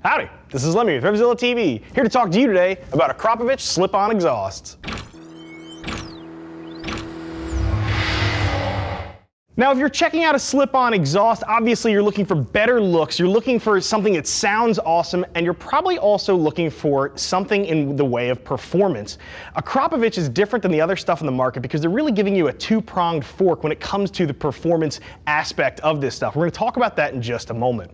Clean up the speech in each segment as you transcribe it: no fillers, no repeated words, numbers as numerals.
Howdy, this is Lemmy with RevZilla TV, here to talk to you today about Akrapovic slip-on exhausts. Now, if you're checking out a slip-on exhaust, obviously you're looking for better looks, you're looking for something that sounds awesome, and you're probably also looking for something in the way of performance. Akrapovic is different than the other stuff in the market because they're really giving you a two-pronged fork when it comes to the performance aspect of this stuff. We're going to talk about that in just a moment.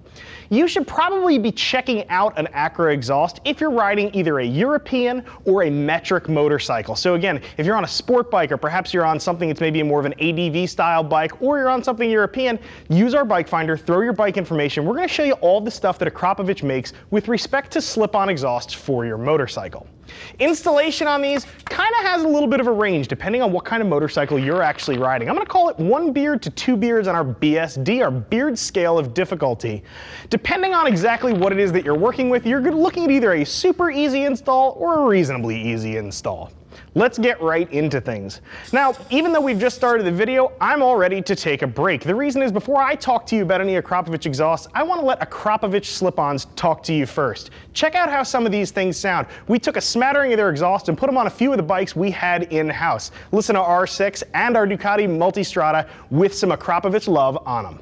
You should probably be checking out an Acra exhaust if you're riding either a European or a metric motorcycle. So again, if you're on a sport bike, or perhaps you're on something that's maybe more of an ADV style bike, or you're on something European, use our bike finder, throw your bike information. We're going to show you all the stuff that Akrapovic makes with respect to slip-on exhausts for your motorcycle. Installation on these kind of has a little bit of a range depending on what kind of motorcycle you're actually riding. I'm going to call it 1 beard to 2 beards on our BSD, our beard scale of difficulty. Depending on exactly what it is that you're working with, you're looking at either a super easy install or a reasonably easy install. Let's get right into things. Now, even though we've just started the video, I'm all ready to take a break. The reason is, before I talk to you about any Akrapovic exhausts, I want to let Akrapovic slip-ons talk to you first. Check out how some of these things sound. We took a smattering of their exhaust and put them on a few of the bikes we had in-house. Listen to R6 and our Ducati Multistrada with some Akrapovic love on them.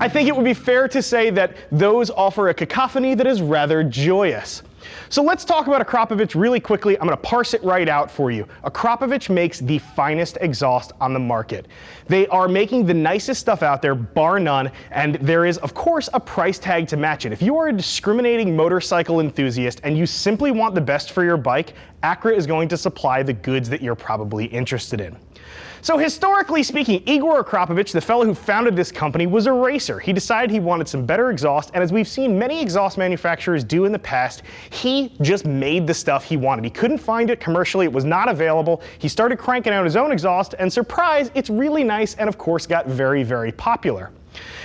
I think it would be fair to say that those offer a cacophony that is rather joyous. So let's talk about Akrapovic really quickly. I'm going to parse it right out for you. Akrapovic makes the finest exhaust on the market. They are making the nicest stuff out there, bar none, and there is, of course, a price tag to match it. If you are a discriminating motorcycle enthusiast and you simply want the best for your bike, Acra is going to supply the goods that you're probably interested in. So historically speaking, Igor Akrapovic, the fellow who founded this company, was a racer. He decided he wanted some better exhaust, and as we've seen many exhaust manufacturers do in the past, he just made the stuff he wanted. He couldn't find it commercially, it was not available. He started cranking out his own exhaust, and surprise, it's really nice and of course got very, very popular.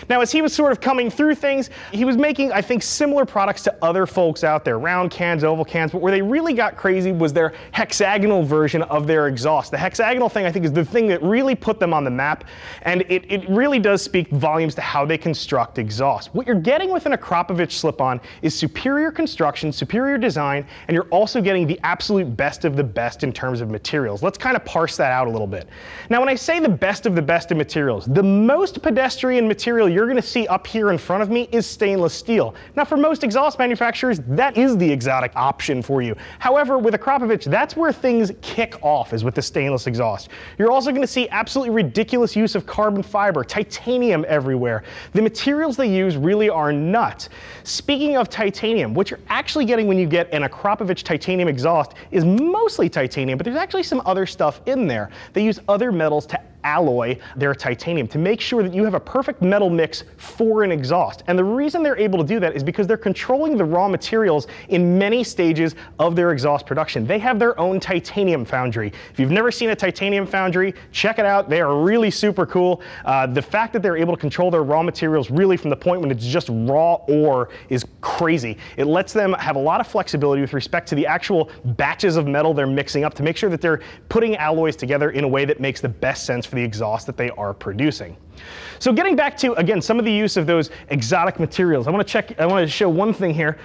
Now, as he was sort of coming through things, he was making, I think, similar products to other folks out there, round cans, oval cans, but where they really got crazy was their hexagonal version of their exhaust. The hexagonal thing, I think, is the thing that really put them on the map, and it really does speak volumes to how they construct exhaust. What you're getting with an Akrapovic slip-on is superior construction, superior design, and you're also getting the absolute best of the best in terms of materials. Let's kind of parse that out a little bit. Now, when I say the best of the best in materials, the most pedestrian material you're going to see up here in front of me is stainless steel. Now, for most exhaust manufacturers, that is the exotic option for you. However, with Akrapovic, that's where things kick off, is with the stainless exhaust. You're also going to see absolutely ridiculous use of carbon fiber, titanium everywhere. The materials they use really are nuts. Speaking of titanium, what you're actually getting when you get an Akrapovic titanium exhaust is mostly titanium, but there's actually some other stuff in there. They use other metals to alloy their titanium to make sure that you have a perfect metal mix for an exhaust. And the reason they're able to do that is because they're controlling the raw materials in many stages of their exhaust production. They have their own titanium foundry. If you've never seen a titanium foundry, check it out. They are really super cool. The fact that they're able to control their raw materials really from the point when it's just raw ore is crazy. It lets them have a lot of flexibility with respect to the actual batches of metal they're mixing up to make sure that they're putting alloys together in a way that makes the best sense for the exhaust that they are producing. So getting back to, again, some of the use of those exotic materials, I want to show one thing here.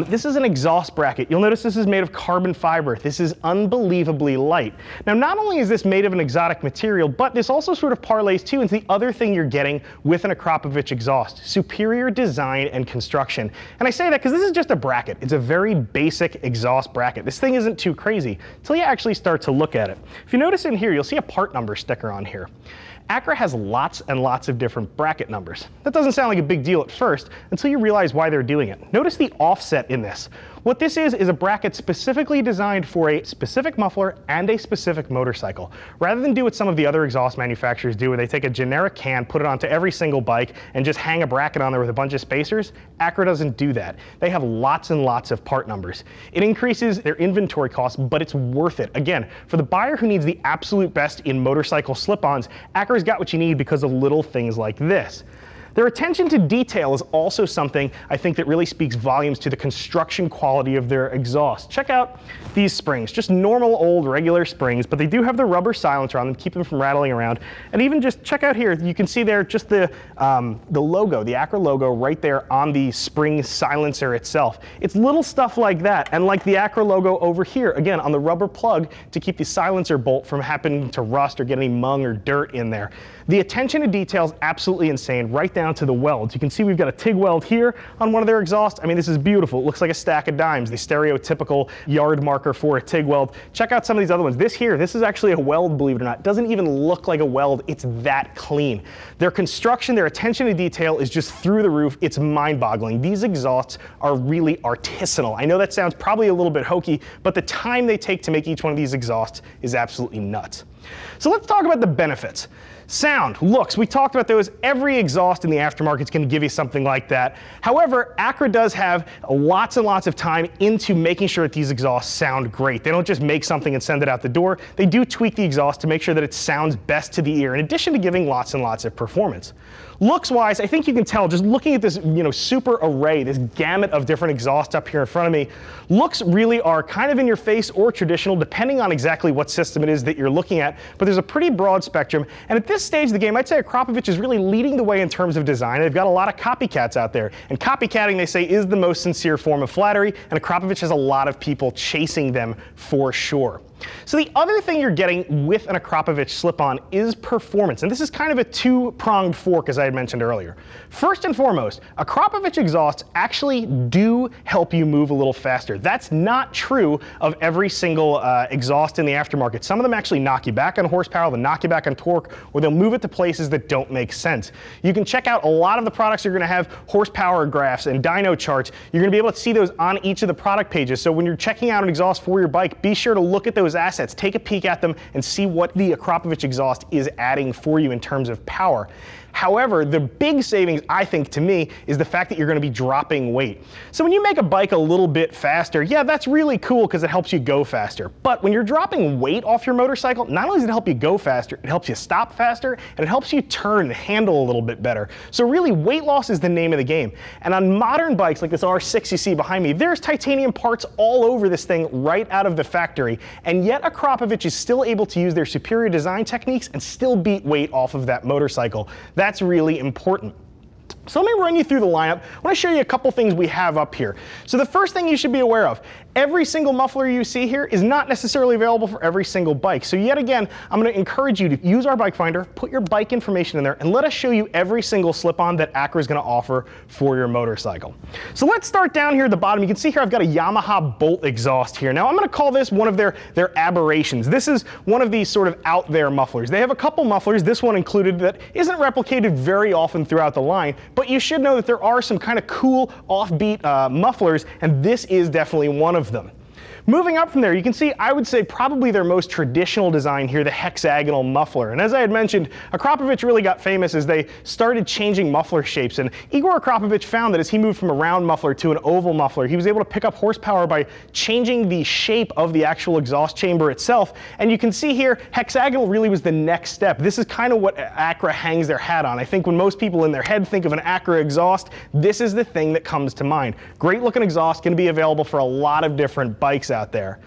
This is an exhaust bracket. You'll notice this is made of carbon fiber. This is unbelievably light. Now, not only is this made of an exotic material, but this also sort of parlays too into the other thing you're getting with an Akrapovic exhaust: superior design and construction. And I say that because this is just a bracket. It's a very basic exhaust bracket. This thing isn't too crazy until you actually start to look at it. If you notice in here, you'll see a part number sticker on here. Acra has lots and lots of different bracket numbers. That doesn't sound like a big deal at first until you realize why they're doing it. Notice the offset in this. What this is a bracket specifically designed for a specific muffler and a specific motorcycle. Rather than do what some of the other exhaust manufacturers do, where they take a generic can, put it onto every single bike, and just hang a bracket on there with a bunch of spacers, Acra doesn't do that. They have lots and lots of part numbers. It increases their inventory costs, but it's worth it. Again, for the buyer who needs the absolute best in motorcycle slip-ons, Akra's got what you need because of little things like this. Their attention to detail is also something I think that really speaks volumes to the construction quality of their exhaust. Check out these springs, just normal old regular springs, but they do have the rubber silencer on them to keep them from rattling around. And even just check out here, you can see there just the logo, the Acra logo right there on the spring silencer itself. It's little stuff like that, and like the Acra logo over here, again on the rubber plug to keep the silencer bolt from happening to rust or get any mung or dirt in there. The attention to detail is absolutely insane, right down to the welds. You can see we've got a TIG weld here on one of their exhausts. I mean, this is beautiful. It looks like a stack of dimes, the stereotypical yard marker for a TIG weld. Check out some of these other ones. This is actually a weld, believe it or not. It doesn't even look like a weld. It's that clean. Their construction, their attention to detail is just through the roof. It's mind-boggling. These exhausts are really artisanal. I know that sounds probably a little bit hokey, but the time they take to make each one of these exhausts is absolutely nuts. So let's talk about the benefits. Sound, looks, we talked about those. Every exhaust in the aftermarket is going to give you something like that. However, Acra does have lots and lots of time into making sure that these exhausts sound great. They don't just make something and send it out the door. They do tweak the exhaust to make sure that it sounds best to the ear, in addition to giving lots and lots of performance. Looks-wise, I think you can tell just looking at this, super array, this gamut of different exhausts up here in front of me. Looks really are kind of in your face or traditional, depending on exactly what system it is that you're looking at. But there's a pretty broad spectrum. And at this stage of the game, I'd say Akrapovic is really leading the way in terms of design. They've got a lot of copycats out there. And copycatting, they say, is the most sincere form of flattery. And Akrapovic has a lot of people chasing them for sure. So the other thing you're getting with an Akrapovic slip-on is performance. And this is kind of a two-pronged fork, as I had mentioned earlier. First and foremost, Akrapovic exhausts actually do help you move a little faster. That's not true of every single exhaust in the aftermarket. Some of them actually knock you back on horsepower, they'll knock you back on torque, or they'll move it to places that don't make sense. You can check out a lot of the products. You're going to have horsepower graphs and dyno charts. You're going to be able to see those on each of the product pages. So when you're checking out an exhaust for your bike, be sure to look at those assets, take a peek at them, and see what the Akrapovic exhaust is adding for you in terms of power. However, the big savings, I think, to me, is the fact that you're going to be dropping weight. So when you make a bike a little bit faster, yeah, that's really cool because it helps you go faster. But when you're dropping weight off your motorcycle, not only does it help you go faster, it helps you stop faster, and it helps you turn and handle a little bit better. So really, weight loss is the name of the game. And on modern bikes like this R6 you see behind me, there's titanium parts all over this thing right out of the factory. And yet Akrapovic is still able to use their superior design techniques and still beat weight off of that motorcycle. That's really important. So let me run you through the lineup. I want to show you a couple things we have up here. So the first thing you should be aware of, every single muffler you see here is not necessarily available for every single bike. So yet again, I'm going to encourage you to use our bike finder, put your bike information in there, and let us show you every single slip-on that Acra is going to offer for your motorcycle. So let's start down here at the bottom. You can see here I've got a Yamaha Bolt exhaust here. Now I'm going to call this one of their aberrations. This is one of these sort of out there mufflers. They have a couple mufflers, this one included, that isn't replicated very often throughout the line, but you should know that there are some kind of cool offbeat mufflers, and this is definitely one of them. Moving up from there, you can see, I would say, probably their most traditional design here, the hexagonal muffler. And as I had mentioned, Akrapovic really got famous as they started changing muffler shapes. And Igor Akrapovic found that as he moved from a round muffler to an oval muffler, he was able to pick up horsepower by changing the shape of the actual exhaust chamber itself. And you can see here, hexagonal really was the next step. This is kind of what Acra hangs their hat on. I think when most people in their head think of an Acra exhaust, this is the thing that comes to mind. Great looking exhaust, going to be available for a lot of different bikes out there.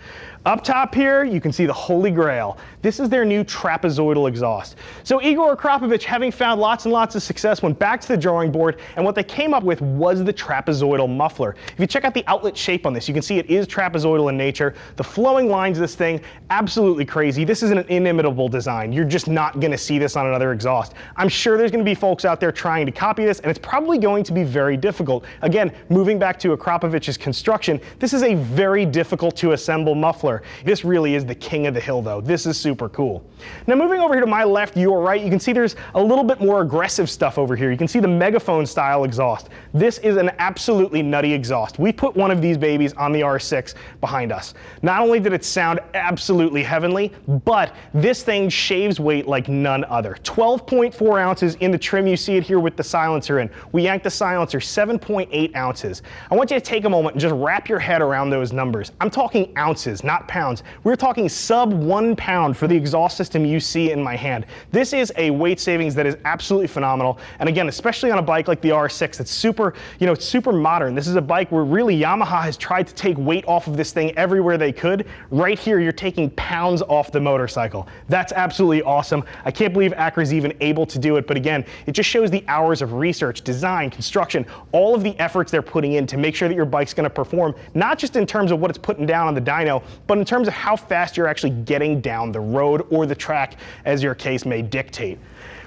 Up top here, you can see the Holy Grail. This is their new trapezoidal exhaust. So Igor Akrapovic, having found lots and lots of success, went back to the drawing board, and what they came up with was the trapezoidal muffler. If you check out the outlet shape on this, you can see it is trapezoidal in nature. The flowing lines of this thing, absolutely crazy. This is an inimitable design. You're just not going to see this on another exhaust. I'm sure there's going to be folks out there trying to copy this, and it's probably going to be very difficult. Again, moving back to Akrapovic's construction, this is a very difficult to assemble muffler. muffler. This really is the king of the hill though. This is super cool. Now moving over here to my left, your right, you can see there's a little bit more aggressive stuff over here. You can see the Megaphone style exhaust. This is an absolutely nutty exhaust. We put one of these babies on the R6 behind us. Not only did it sound absolutely heavenly, but this thing shaves weight like none other. 12.4 ounces in the trim. You see it here with the silencer in. We yanked the silencer 7.8 ounces. I want you to take a moment and just wrap your head around those numbers. I'm talking ounces, not pounds. We're talking sub 1 pound for the exhaust system you see in my hand. This is a weight savings that is absolutely phenomenal. And again, especially on a bike like the R6, that's super, it's super modern. This is a bike where really Yamaha has tried to take weight off of this thing everywhere they could. Right here, you're taking pounds off the motorcycle. That's absolutely awesome. I can't believe Akra's even able to do it, but again, it just shows the hours of research, design, construction, all of the efforts they're putting in to make sure that your bike's going to perform, not just in terms of what it's putting down on the dyno, but in terms of how fast you're actually getting down the road or the track, as your case may dictate.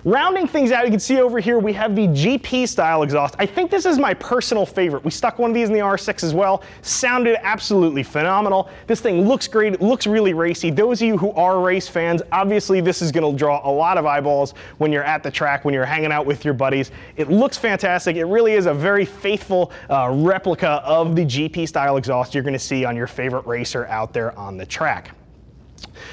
Rounding things out, you can see over here we have the GP style exhaust. I think this is my personal favorite. We stuck one of these in the R6 as well. Sounded absolutely phenomenal. This thing looks great. It looks really racy. Those of you who are race fans, obviously this is going to draw a lot of eyeballs when you're at the track, when you're hanging out with your buddies. It looks fantastic. It really is a very faithful replica of the GP style exhaust you're going to see on your favorite racer out there on the track.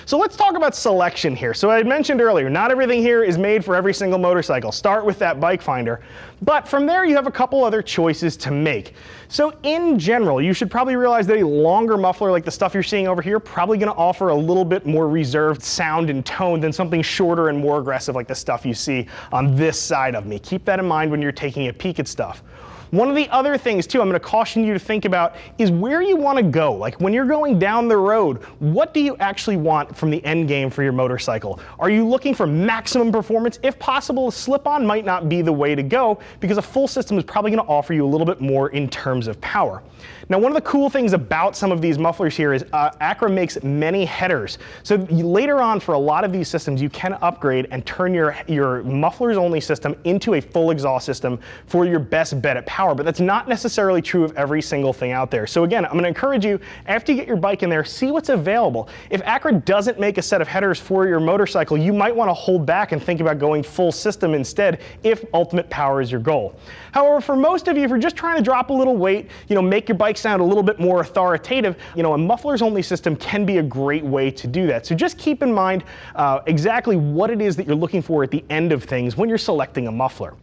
So let's talk about selection here. So I mentioned earlier, not everything here is made for every single motorcycle. Start with that bike finder. But from there, you have a couple other choices to make. So in general, you should probably realize that a longer muffler like the stuff you're seeing over here probably going to offer a little bit more reserved sound and tone than something shorter and more aggressive like the stuff you see on this side of me. Keep that in mind when you're taking a peek at stuff. One of the other things too I'm going to caution you to think about is where you want to go. Like when you're going down the road, what do you actually want from the end game for your motorcycle? Are you looking for maximum performance? If possible, a slip-on might not be the way to go because a full system is probably going to offer you a little bit more in terms of power. Now, one of the cool things about some of these mufflers here is Akra makes many headers. So later on for a lot of these systems, you can upgrade and turn your mufflers only system into a full exhaust system for your best bet at power, but that's not necessarily true of every single thing out there. So again, I'm going to encourage you, after you get your bike in there, see what's available. If Akra doesn't make a set of headers for your motorcycle, you might want to hold back and think about going full system instead if ultimate power is your goal. However, for most of you, if you're just trying to drop a little weight, make your bike sound a little bit more authoritative, a mufflers only system can be a great way to do that. So just keep in mind exactly what it is that you're looking for at the end of things when you're selecting a muffler.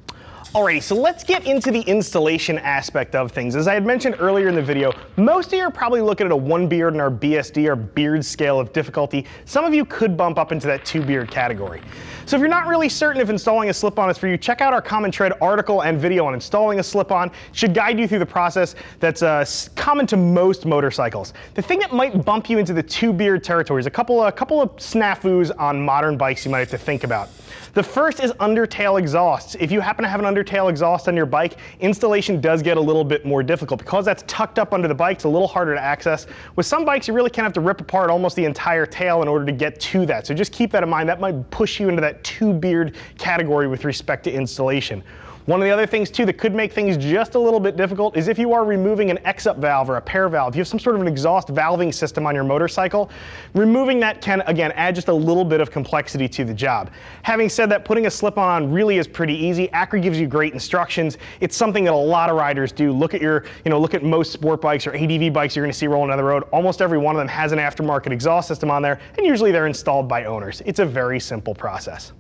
Alrighty, so let's get into the installation aspect of things. As I had mentioned earlier in the video, most of you are probably looking at a 1 beard in our BSD, or beard scale of difficulty. Some of you could bump up into that 2 beard category. So if you're not really certain if installing a slip-on is for you, check out our Common Tread article and video on installing a slip-on. It should guide you through the process that's common to most motorcycles. The thing that might bump you into the 2 beard territory is a couple of snafus on modern bikes you might have to think about. The first is undertail exhausts. If you happen to have an undertail exhaust on your bike, installation does get a little bit more difficult. Because that's tucked up under the bike, it's a little harder to access. With some bikes, you really kind of have to rip apart almost the entire tail in order to get to that. So just keep that in mind. That might push you into that 2 beard category with respect to installation. One of the other things too that could make things just a little bit difficult is if you are removing an X-up valve or a pair valve. You have some sort of an exhaust valving system on your motorcycle. Removing that can, again, add just a little bit of complexity to the job. Having said that, putting a slip-on really is pretty easy. Akra gives you great instructions. It's something that a lot of riders do. Look at most sport bikes or ADV bikes you're going to see rolling down the road. Almost every one of them has an aftermarket exhaust system on there, and usually they're installed by owners. It's a very simple process.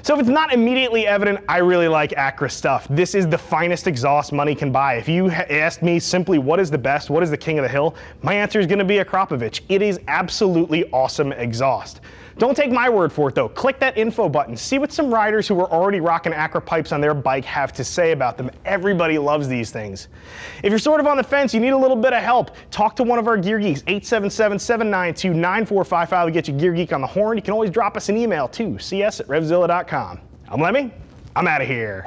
So if it's not immediately evident, I really like Akra stuff. This is the finest exhaust money can buy. If you asked me simply what is the best, what is the king of the hill, my answer is going to be Akrapovic. It is absolutely awesome exhaust. Don't take my word for it though. Click that info button. See what some riders who are already rocking Akra pipes on their bike have to say about them. Everybody loves these things. If you're sort of on the fence, you need a little bit of help, talk to one of our Gear Geeks, 877-792-9455 to get your Gear Geek on the horn. You can always drop us an email too, cs@revzilla.com. I'm Lemmy. I'm out of here.